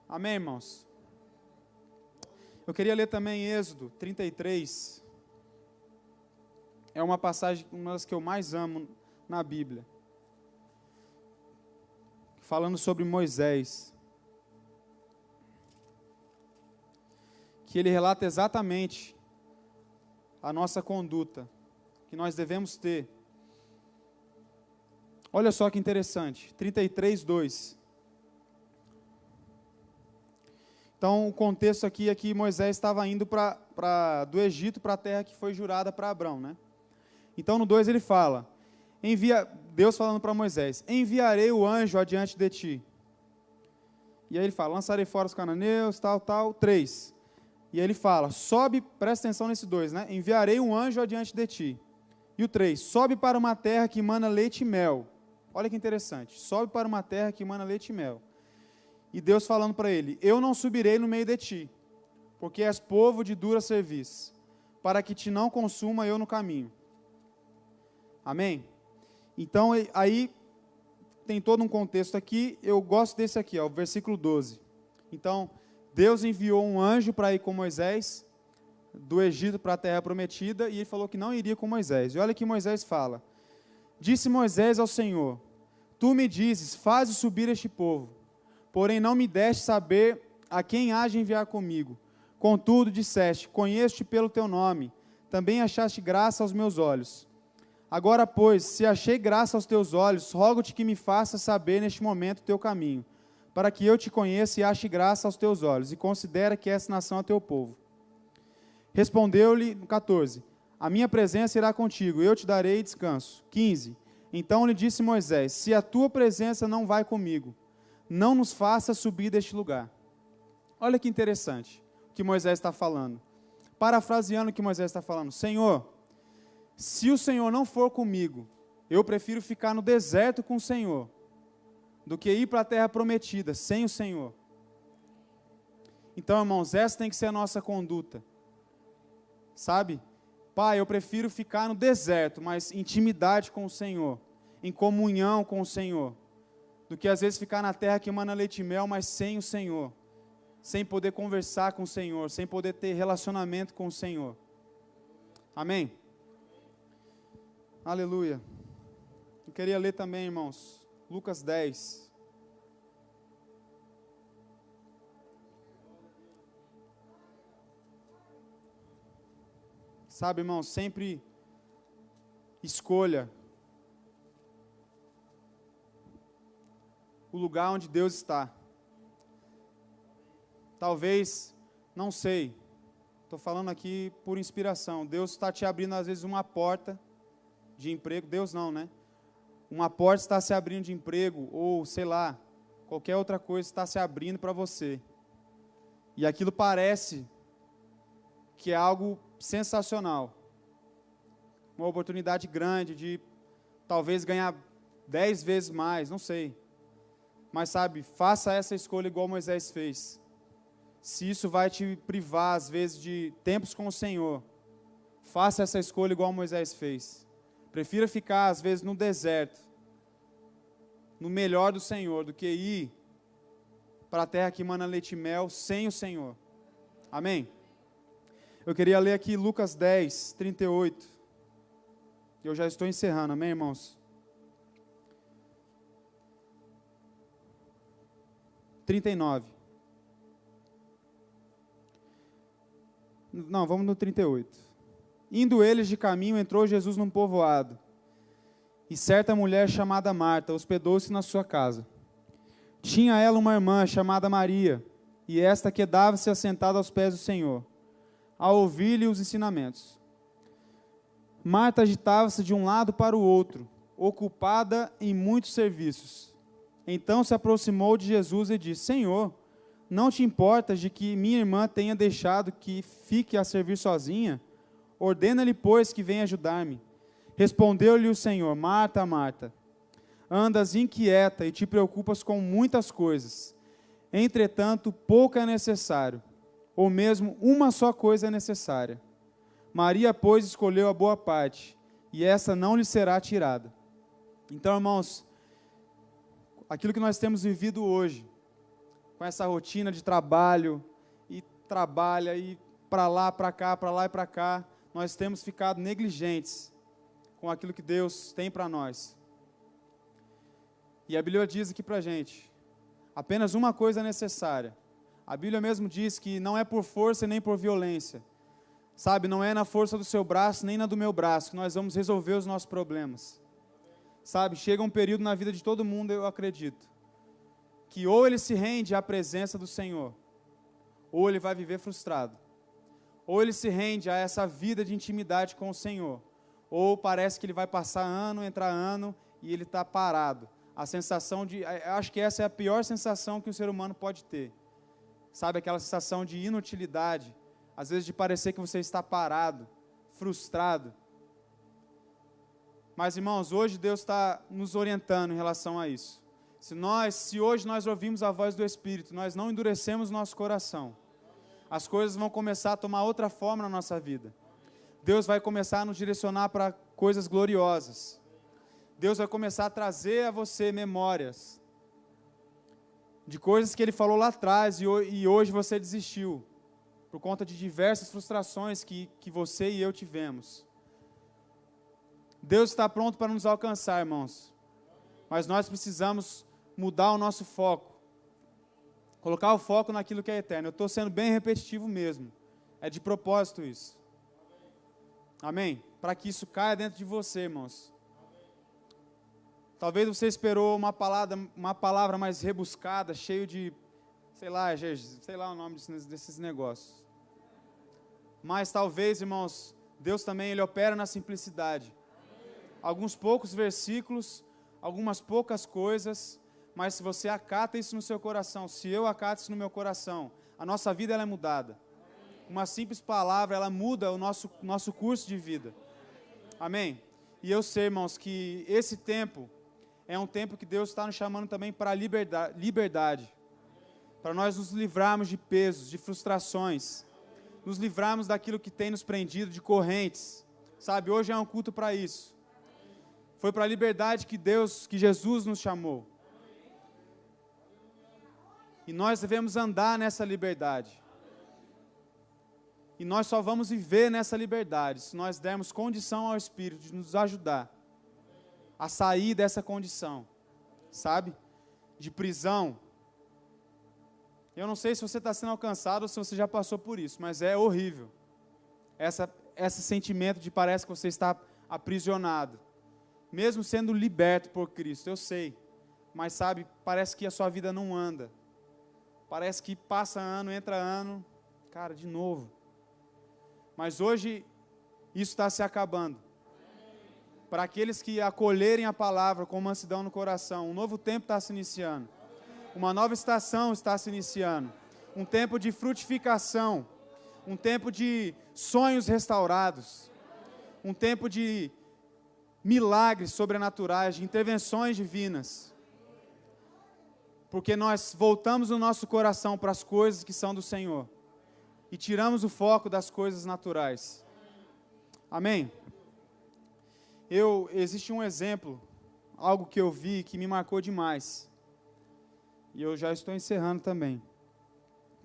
Amém, irmãos? Eu queria ler também Êxodo 33. É uma passagem, uma das que eu mais amo na Bíblia. Falando sobre Moisés. Que ele relata exatamente a nossa conduta, que nós devemos ter. Olha só que interessante, 33, 2. Então, o contexto aqui é que Moisés estava indo do Egito para a terra que foi jurada para Abrão, né? Então, no 2 ele fala, Deus falando para Moisés, enviarei o anjo adiante de ti. E aí ele fala, lançarei fora os cananeus, tal, 3. E aí ele fala, sobe, presta atenção nesse 2, né? Enviarei um anjo adiante de ti. E o 3, sobe para uma terra que emana leite e mel. Olha que interessante, sobe para uma terra que emana leite e mel. E Deus falando para ele, eu não subirei no meio de ti, porque és povo de dura cerviz, para que te não consuma eu no caminho. Amém? Então, aí tem todo um contexto aqui, eu gosto desse aqui, ó, o versículo 12. Então, Deus enviou um anjo para ir com Moisés, do Egito para a terra prometida, e ele falou que não iria com Moisés. E olha que Moisés fala, disse Moisés ao Senhor, tu me dizes, faze subir este povo, porém não me deste saber a quem há de enviar comigo. Contudo, disseste, conheço-te pelo teu nome, também achaste graça aos meus olhos. Agora, pois, se achei graça aos teus olhos, rogo-te que me faças saber neste momento o teu caminho, para que eu te conheça e ache graça aos teus olhos, e considera que essa nação é teu povo. Respondeu-lhe, 14, a minha presença irá contigo, eu te darei descanso. 15, então lhe disse Moisés, se a tua presença não vai comigo, não nos faça subir deste lugar. Olha que interessante o que Moisés está falando. Parafraseando o que Moisés está falando, Senhor, se o Senhor não for comigo, eu prefiro ficar no deserto com o Senhor, do que ir para a terra prometida sem o Senhor. Então, irmãos, essa tem que ser a nossa conduta. Sabe? Pai, eu prefiro ficar no deserto, mas intimidade com o Senhor, em comunhão com o Senhor, do que às vezes ficar na terra que emana leite e mel, mas sem o Senhor, sem poder conversar com o Senhor, sem poder ter relacionamento com o Senhor. Amém? Aleluia. Eu queria ler também, irmãos, Lucas 10. Sabe, irmãos, sempre escolha o lugar onde Deus está. Talvez, não sei, estou falando aqui por inspiração, Deus está te abrindo às vezes uma porta de emprego, Deus não, né? Uma porta está se abrindo de emprego, ou sei lá, qualquer outra coisa está se abrindo para você. E aquilo parece que é algo sensacional. Uma oportunidade grande de talvez ganhar 10 vezes mais, não sei. Mas sabe, faça essa escolha igual Moisés fez. Se isso vai te privar às vezes de tempos com o Senhor, faça essa escolha igual Moisés fez. Prefira ficar às vezes no deserto, no melhor do Senhor, do que ir para a terra que emana leite e mel sem o Senhor. Amém? Eu queria ler aqui Lucas 10, 38. Eu já estou encerrando, amém, irmãos? 39. Não, vamos no 38. Indo eles de caminho, entrou Jesus num povoado. E certa mulher chamada Marta hospedou-se na sua casa. Tinha ela uma irmã chamada Maria, e esta quedava-se assentada aos pés do Senhor, a ouvir-lhe os ensinamentos. Marta agitava-se de um lado para o outro, ocupada em muitos serviços. Então se aproximou de Jesus e disse: Senhor, não te importas de que minha irmã tenha deixado que fique a servir sozinha? Ordena-lhe, pois, que venha ajudar-me. Respondeu-lhe o Senhor: Marta, Marta, andas inquieta e te preocupas com muitas coisas. Entretanto, pouco é necessário, ou mesmo uma só coisa é necessária. Maria, pois, escolheu a boa parte, e essa não lhe será tirada. Então, irmãos, aquilo que nós temos vivido hoje, com essa rotina de trabalho, e trabalha, e para lá, para cá, para lá e para cá, nós temos ficado negligentes com aquilo que Deus tem para nós. E a Bíblia diz aqui para a gente, apenas uma coisa é necessária. A Bíblia mesmo diz que não é por força nem por violência, sabe, não é na força do seu braço, nem na do meu braço, que nós vamos resolver os nossos problemas. Sabe, chega um período na vida de todo mundo, eu acredito, que ou ele se rende à presença do Senhor, ou ele vai viver frustrado. Ou ele se rende a essa vida de intimidade com o Senhor, ou parece que ele vai passar ano, entrar ano, e ele está parado. A sensação de, acho que essa é a pior sensação que o ser humano pode ter. Sabe, aquela sensação de inutilidade, às vezes de parecer que você está parado, frustrado. Mas, irmãos, hoje Deus está nos orientando em relação a isso. Se hoje nós ouvimos a voz do Espírito, nós não endurecemos nosso coração, as coisas vão começar a tomar outra forma na nossa vida. Deus vai começar a nos direcionar para coisas gloriosas. Deus vai começar a trazer a você memórias de coisas que Ele falou lá atrás e hoje você desistiu, por conta de diversas frustrações que você e eu tivemos. Deus está pronto para nos alcançar, irmãos, mas nós precisamos mudar o nosso foco, colocar o foco naquilo que é eterno. Eu estou sendo bem repetitivo mesmo, é de propósito isso. Amém? Para que isso caia dentro de você, irmãos. Talvez você esperou uma palavra mais rebuscada, cheio de, sei lá o nome desses negócios. Mas talvez, irmãos, Deus também, Ele opera na simplicidade. Alguns poucos versículos, algumas poucas coisas, mas se você acata isso no seu coração, se eu acato isso no meu coração, a nossa vida ela é mudada. Uma simples palavra, ela muda o nosso curso de vida. Amém? E eu sei, irmãos, que esse tempo é um tempo que Deus está nos chamando também para a liberdade. Para nós nos livrarmos de pesos, de frustrações, nos livrarmos daquilo que tem nos prendido, de correntes. Sabe, hoje é um culto para isso. Foi para a liberdade que Jesus nos chamou. E nós devemos andar nessa liberdade. E nós só vamos viver nessa liberdade se nós dermos condição ao Espírito de nos ajudar a sair dessa condição, sabe? De prisão. Eu não sei se você está sendo alcançado ou se você já passou por isso, mas é horrível. Esse sentimento de parece que você está aprisionado. Mesmo sendo liberto por Cristo, eu sei. Mas sabe, parece que a sua vida não anda. Parece que passa ano, entra ano, cara, de novo. Mas hoje, isso está se acabando. Para aqueles que acolherem a palavra com mansidão no coração, um novo tempo está se iniciando. Uma nova estação está se iniciando. Um tempo de frutificação. Um tempo de sonhos restaurados. Um tempo de milagres sobrenaturais, de intervenções divinas. Porque nós voltamos o nosso coração para as coisas que são do Senhor. E tiramos o foco das coisas naturais. Amém? Existe um exemplo, algo que eu vi que me marcou demais. E eu já estou encerrando também.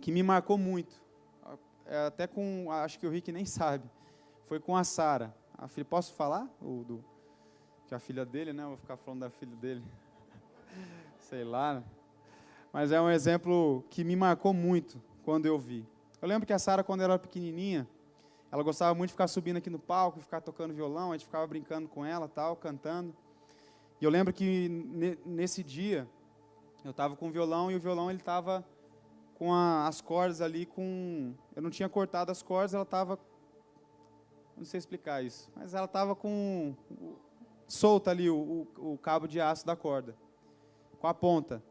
Que me marcou muito. Até com, acho que o Rick nem sabe. Foi com a Sara. Posso falar? Que a filha dele, né? Eu vou ficar falando da filha dele. Sei lá, né? Mas é um exemplo que me marcou muito quando eu vi. Eu lembro que a Sara, quando ela era pequenininha, ela gostava muito de ficar subindo aqui no palco, ficar tocando violão, a gente ficava brincando com ela, tal, cantando. E eu lembro que nesse dia, eu estava com o violão e o violão ele estava com as cordas ali, eu não tinha cortado as cordas, ela estava, não sei explicar isso, mas ela estava solta ali o cabo de aço da corda. com a ponta.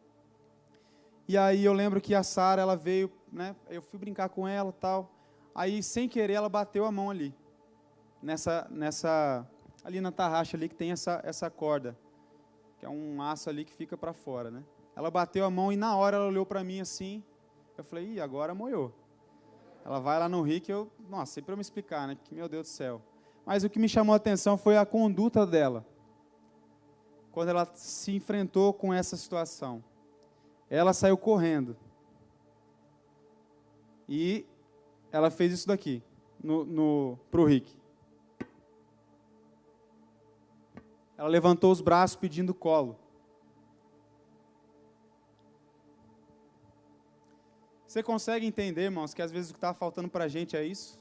E aí eu lembro que a Sara, ela veio, né, eu fui brincar com ela e tal, aí sem querer ela bateu a mão ali, ali na tarraxa ali que tem essa corda, que é um aço ali que fica para fora, né? Ela bateu a mão e na hora ela olhou para mim assim, eu falei, ih, agora moiou. Ela vai lá no Rick, nossa, sempre para me explicar, né, que meu Deus do céu. Mas o que me chamou a atenção foi a conduta dela, quando ela se enfrentou com essa situação. Ela saiu correndo. E ela fez isso daqui, pro Rick. Ela levantou os braços pedindo colo. Você consegue entender, irmãos, que às vezes o que está faltando para a gente é isso?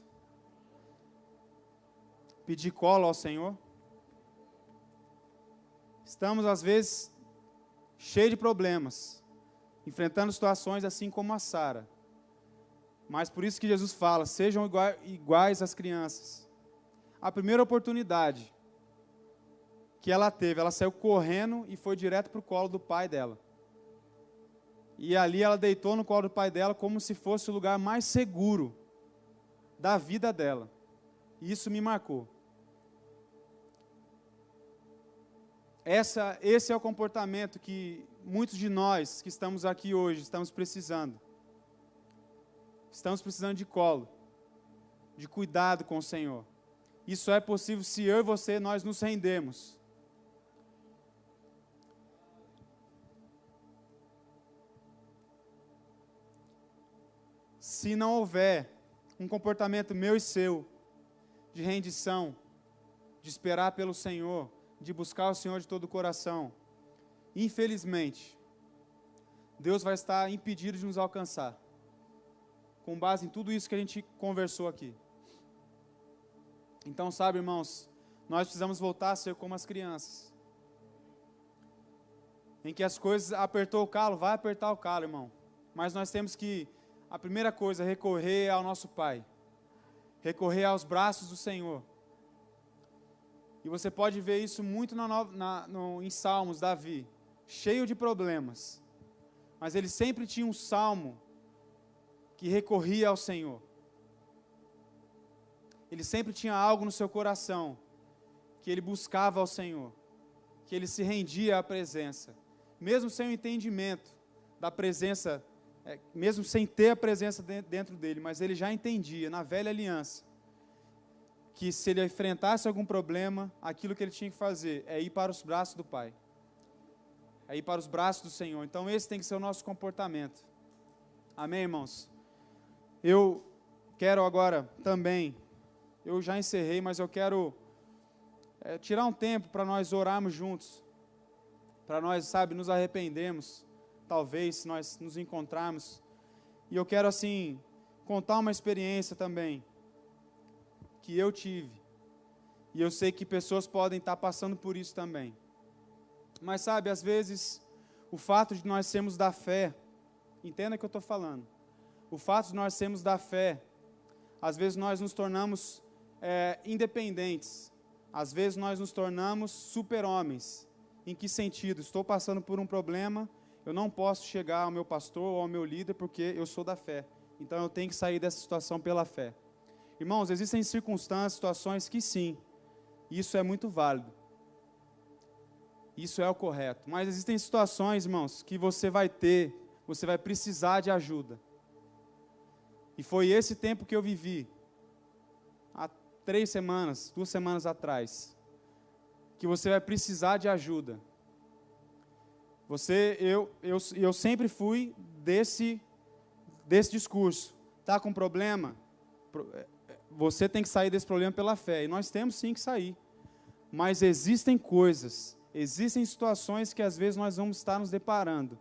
Pedir colo ao Senhor? Estamos, às vezes, cheios de problemas, enfrentando situações assim como a Sara. Mas por isso que Jesus fala, sejam iguais às crianças. A primeira oportunidade que ela teve, ela saiu correndo e foi direto para o colo do pai dela. E ali ela deitou no colo do pai dela como se fosse o lugar mais seguro da vida dela. E isso me marcou. Esse é o comportamento que muitos de nós que estamos aqui hoje estamos precisando. Estamos precisando de colo, de cuidado com o Senhor. Isso é possível se eu e você, nós nos rendermos. Se não houver um comportamento meu e seu, de rendição, de esperar pelo Senhor, de buscar o Senhor de todo o coração, infelizmente, Deus vai estar impedido de nos alcançar, com base em tudo isso que a gente conversou aqui. Então, sabe, irmãos, nós precisamos voltar a ser como as crianças, em que as coisas apertou o calo, vai apertar o calo, irmão, mas nós temos que, a primeira coisa, recorrer ao nosso Pai, recorrer aos braços do Senhor. E você pode ver isso muito em Salmos, Davi, cheio de problemas, mas ele sempre tinha um salmo que recorria ao Senhor. Ele sempre tinha algo no seu coração que ele buscava ao Senhor, que ele se rendia à presença, mesmo sem o entendimento da presença, mesmo sem ter a presença dentro dele, mas ele já entendia na velha aliança que se ele enfrentasse algum problema, aquilo que ele tinha que fazer é ir para os braços do Pai, é ir para os braços do Senhor. Então esse tem que ser o nosso comportamento. Amém, irmãos? Eu quero agora também, eu já encerrei, mas eu quero tirar um tempo para nós orarmos juntos, para nós, sabe, nos arrependermos, talvez, se nós nos encontrarmos. E eu quero, assim, contar uma experiência também, que eu tive, e eu sei que pessoas podem estar passando por isso também. Mas sabe, às vezes, o fato de nós sermos da fé, entenda o que eu estou falando, o fato de nós sermos da fé, às vezes nós nos tornamos independentes, às vezes nós nos tornamos super-homens. Em que sentido? Estou passando por um problema, eu não posso chegar ao meu pastor ou ao meu líder porque eu sou da fé, então eu tenho que sair dessa situação pela fé. Irmãos, existem circunstâncias, situações que sim, isso é muito válido. Isso é o correto. Mas existem situações, irmãos, que você vai precisar de ajuda. E foi esse tempo que eu vivi, há 2 semanas atrás, que você vai precisar de ajuda. Eu sempre fui desse discurso. Está com problema? Você tem que sair desse problema pela fé, e nós temos sim que sair, mas existem situações que às vezes nós vamos estar nos deparando,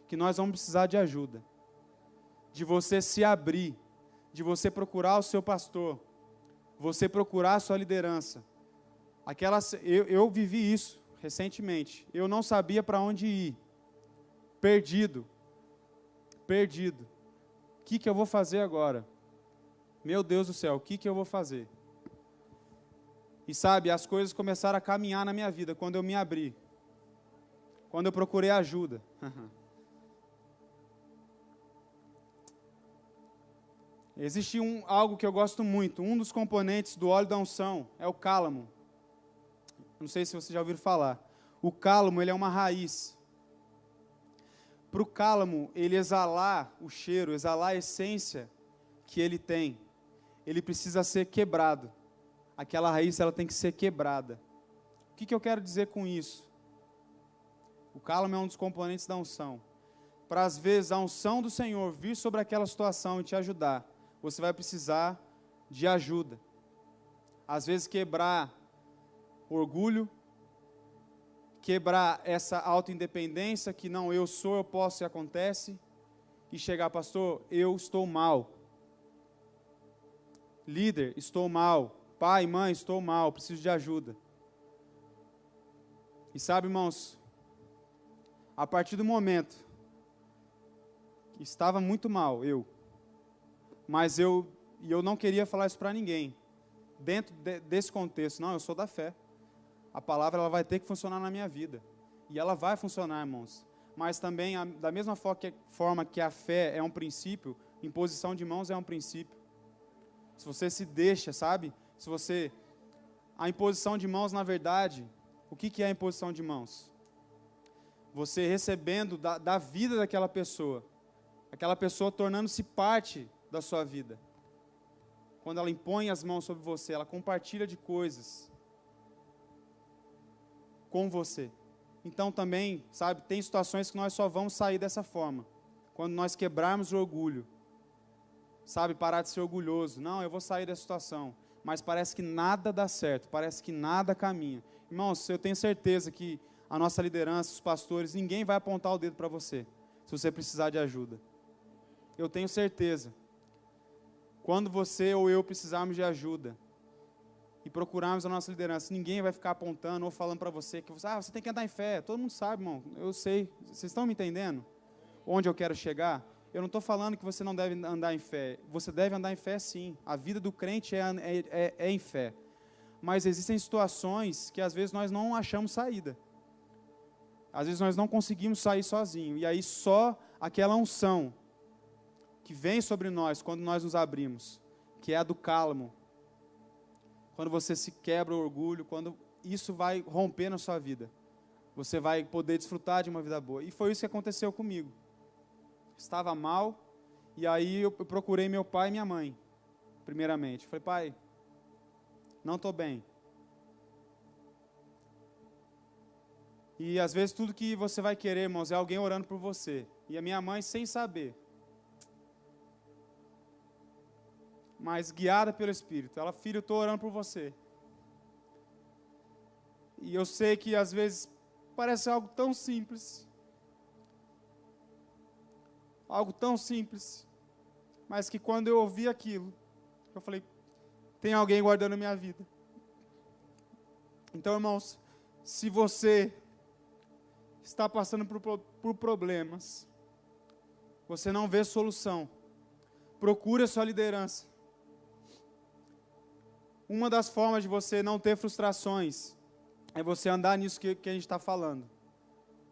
que nós vamos precisar de ajuda, de você se abrir, de você procurar o seu pastor, você procurar a sua liderança. Eu vivi isso recentemente, eu não sabia para onde ir, perdido, o que eu vou fazer agora? Meu Deus do céu, o que eu vou fazer? E sabe, as coisas começaram a caminhar na minha vida quando eu me abri. quando eu procurei ajuda. Existe algo que eu gosto muito, um dos componentes do óleo da unção é o cálamo. Não sei se vocês já ouviram falar. O cálamo, ele é uma raiz. Para o cálamo, ele exalar o cheiro, exalar a essência que ele tem, ele precisa ser quebrado. Aquela raiz, ela tem que ser quebrada. O que eu quero dizer com isso? O cálamo é um dos componentes da unção. Para, às vezes, a unção do Senhor vir sobre aquela situação e te ajudar, você vai precisar de ajuda. Às vezes, quebrar orgulho, quebrar essa autoindependência, que não, eu sou, eu posso e acontece, e chegar, pastor, eu estou mal. Líder, estou mal. Pai, mãe, estou mal, preciso de ajuda. E sabe, irmãos, a partir do momento que estava muito mal, mas eu não queria falar isso para ninguém, dentro desse contexto, não, eu sou da fé. A palavra ela vai ter que funcionar na minha vida. E ela vai funcionar, irmãos. Mas também, da mesma forma que a fé é um princípio, imposição de mãos é um princípio. Se você se deixa, sabe? A imposição de mãos, na verdade, o que é a imposição de mãos? Você recebendo da vida daquela pessoa, aquela pessoa tornando-se parte da sua vida. Quando ela impõe as mãos sobre você, ela compartilha de coisas com você. Então também, sabe, tem situações que nós só vamos sair dessa forma. Quando nós quebrarmos o orgulho, sabe, parar de ser orgulhoso. Não, eu vou sair dessa situação. Mas parece que nada dá certo, parece que nada caminha. Irmãos, eu tenho certeza que a nossa liderança, os pastores, ninguém vai apontar o dedo para você, se você precisar de ajuda. Eu tenho certeza. Quando você ou eu precisarmos de ajuda, e procurarmos a nossa liderança, ninguém vai ficar apontando ou falando para você que você tem que andar em fé. Todo mundo sabe, irmão, eu sei. Vocês estão me entendendo? Onde eu quero chegar? Eu não estou falando que você não deve andar em fé. Você deve andar em fé, sim. A vida do crente é em fé. Mas existem situações que às vezes nós não achamos saída. Às vezes nós não conseguimos sair sozinhos. E aí só aquela unção que vem sobre nós quando nós nos abrimos, que é a do cálamo, quando você se quebra o orgulho, quando isso vai romper na sua vida, você vai poder desfrutar de uma vida boa. E foi isso que aconteceu comigo. Estava mal, e aí eu procurei meu pai e minha mãe, primeiramente. Falei, pai, não estou bem. E às vezes tudo que você vai querer, irmãos, é alguém orando por você. E a minha mãe, sem saber, mas guiada pelo Espírito, ela, filho, eu estou orando por você. E eu sei que às vezes parece algo tão simples, mas que quando eu ouvi aquilo, eu falei, tem alguém guardando a minha vida. Então, irmãos, se você está passando por problemas, você não vê solução, procure a sua liderança. Uma das formas de você não ter frustrações é você andar nisso que a gente está falando,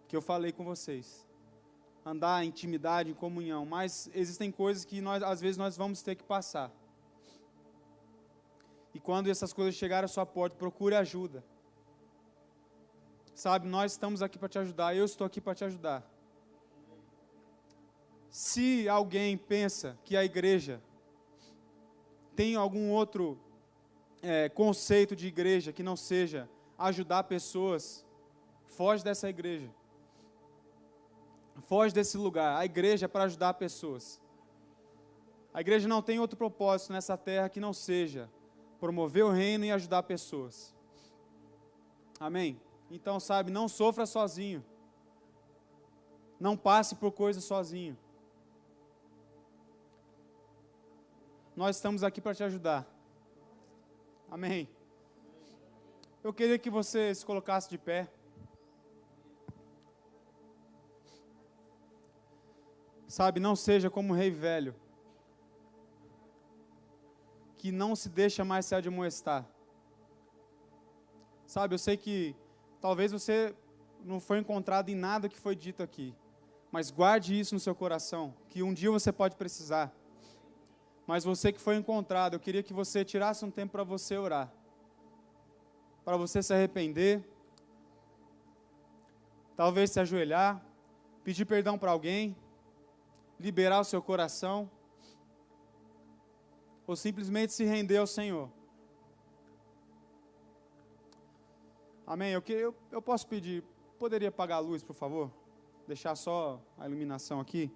que eu falei com vocês. Andar em intimidade, em comunhão, mas existem coisas que às vezes nós vamos ter que passar. E quando essas coisas chegarem à sua porta, procure ajuda. Sabe, nós estamos aqui para te ajudar, eu estou aqui para te ajudar. Se alguém pensa que a igreja tem algum outro conceito de igreja que não seja ajudar pessoas, foge dessa igreja. Foge desse lugar. A igreja é para ajudar pessoas. A igreja não tem outro propósito nessa terra que não seja promover o reino e ajudar pessoas. Amém? Então, sabe, não sofra sozinho. Não passe por coisas sozinho. Nós estamos aqui para te ajudar. Amém? Eu queria que você se colocasse de pé. Sabe, não seja como um rei velho, que não se deixa mais se admoestar. Sabe, eu sei que talvez você não foi encontrado em nada que foi dito aqui. Mas guarde isso no seu coração, que um dia você pode precisar. Mas você que foi encontrado, eu queria que você tirasse um tempo para você orar. Para você se arrepender. Talvez se ajoelhar, pedir perdão para alguém, liberar o seu coração, ou simplesmente se render ao Senhor. Amém? Eu posso pedir, poderia apagar a luz, por favor? Deixar só a iluminação aqui.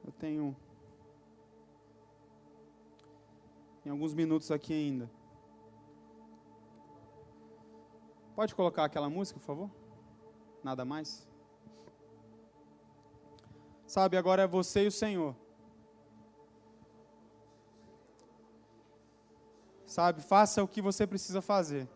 Eu tenho em alguns minutos aqui ainda. Pode colocar aquela música, por favor? Nada mais? Sabe, agora é você e o Senhor. Sabe, faça o que você precisa fazer.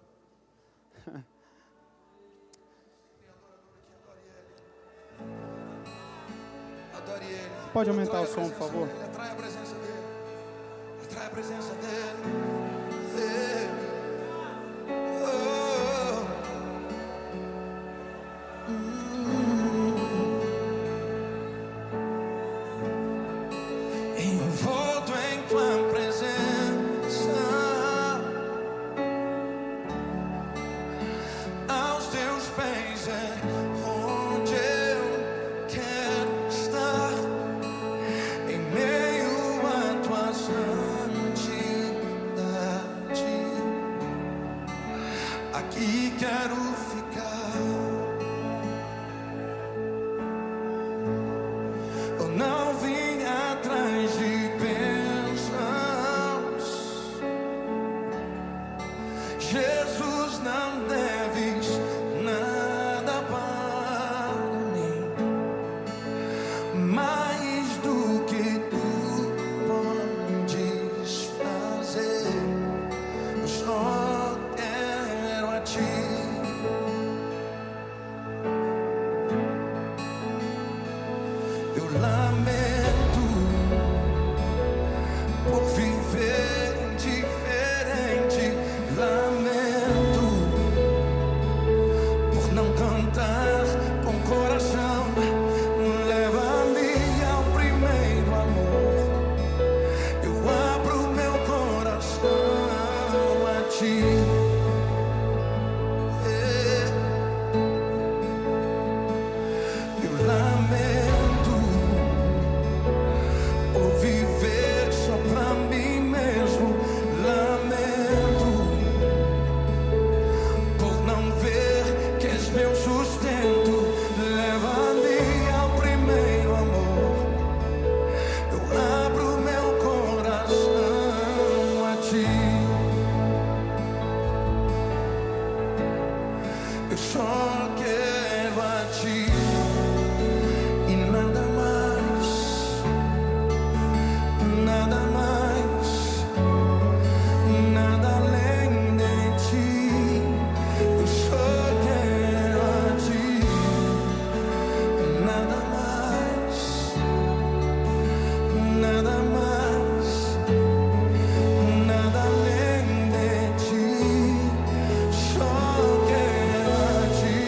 Adore Ele. Pode aumentar o som, por favor? Atrai a presença dEle. Atrai a presença dEle. Envolto em tua presença, aos teus pés é onde eu quero estar, em meio à tua santidade. Aqui quero ficar. Eu não vim atrás de bênçãos. Jesus, não deves nada para mim, mais do que tu podes fazer. Eu só quero a ti. Eu lamento por viver diferente. Lamento por não cantar com o coração. Leva-me ao primeiro amor. Eu abro meu coração a ti. Eu lamento por viver só pra mim mesmo. Lamento por não ver que és meu sustento. Leva-me ao primeiro amor. Eu abro meu coração a ti. Eu só quero a ti e nada mais, nada mais, nada além de ti. Eu só quero a ti, nada mais, nada mais, nada além de ti. Só quero a ti.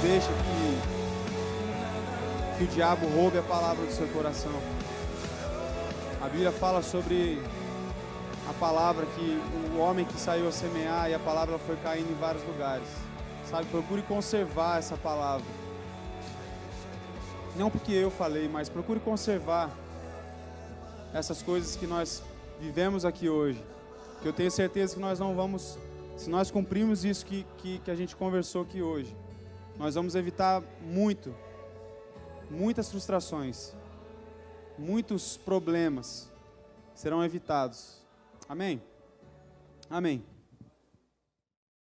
deixa que o diabo roube a palavra do seu coração. A Bíblia fala sobre a palavra, que o homem que saiu a semear e a palavra foi caindo em vários lugares. Sabe, procure conservar essa palavra. Não porque eu falei, mas procure conservar essas coisas que nós vivemos aqui hoje. Que eu tenho certeza que nós não vamos, se nós cumprirmos isso que a gente conversou aqui hoje, nós vamos evitar muitas frustrações, muitos problemas serão evitados. Amém? Amém.